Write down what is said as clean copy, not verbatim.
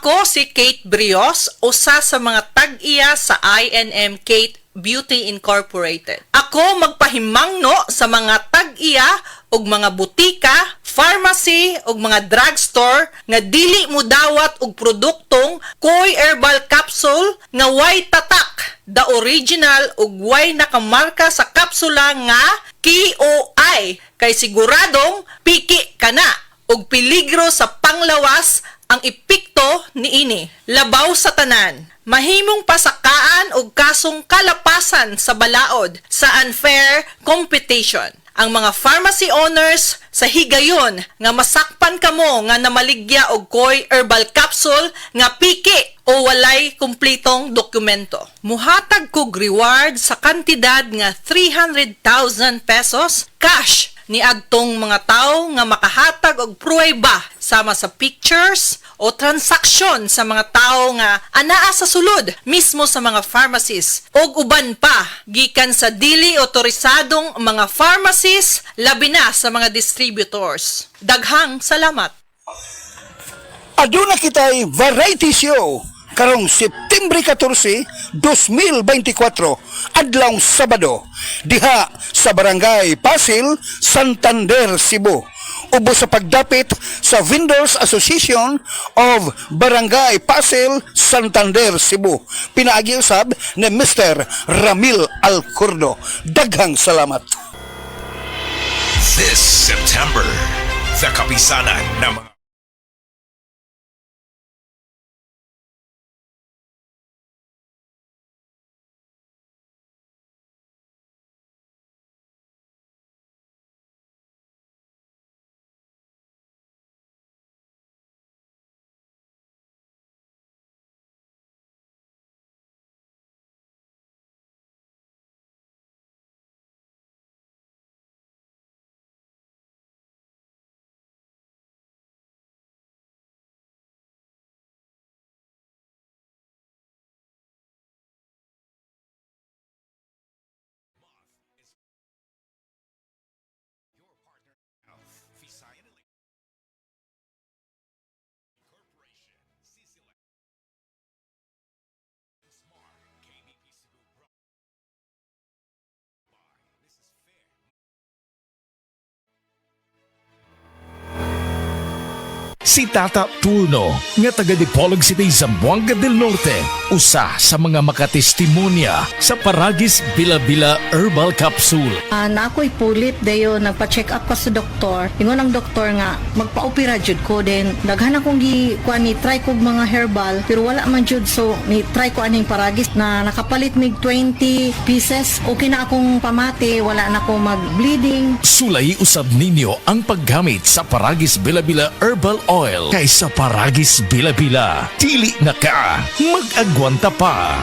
Ako si Kate Brios, usa sa mga tag-iya sa INM Kate Beauty Incorporated. Ako magpahimangno sa mga tag-iya og mga butika, pharmacy ug mga drugstore nga dili mo dawat og produktong Koy Herbal Capsule nga way tatak, the original ug way nakamarka sa kapsula nga KOI kay siguradong piki kana ug peligro sa panglawas ang epekto niini. Labaw sa tanan, mahimong pasakaan og kasong kalapasan sa balaod sa unfair competition. Ang mga pharmacy owners sa higayon nga masakpan kamo nga namaligya og Koy Herbal Capsule nga piki o walay kumplitong dokumento. Muhatag kog reward sa kantidad nga 300,000 pesos cash ni agtong mga tao nga makahatag og pruweba sama sa pictures o transaksyon sa mga tao nga anaa sa sulod mismo sa mga pharmacies og uban pa gikan sa dili otorisadong mga pharmacies labi na sa mga distributors. Daghang salamat. Aduna kitay variety show karong September 14, 2024, adlawng Sabado, diha sa Barangay Pasil, Santander, Cebu. Ubo sa pagdapit sa Vendors Association of Barangay Pasil, Santander, Cebu. Pinaagi usab ni Mr. Ramil Alcurdo. Daghang salamat. This September, the kapisanan ng mga si Tata Turno nga taga Dipolog City, Zamboanga del Norte, usa sa mga makatestimonya sa Paragis Bila-Bila Herbal Capsule. Na ako'y pulit dayo nagpa-check up pa sa doktor. Ingon ang doktor nga magpa-opera jud ko din. Daghan akong ni try kog mga herbal pero wala man jud, so ni try ko aning Paragis na nakapalit mig 20 pieces. Okay na akong pamati, wala na ako mag-bleeding. Sulay usab ninyo ang paggamit sa Paragis Bila-Bila Herbal Oil kaysa Paragis Bila-Bila. Dili na ka mag-agwanta pa.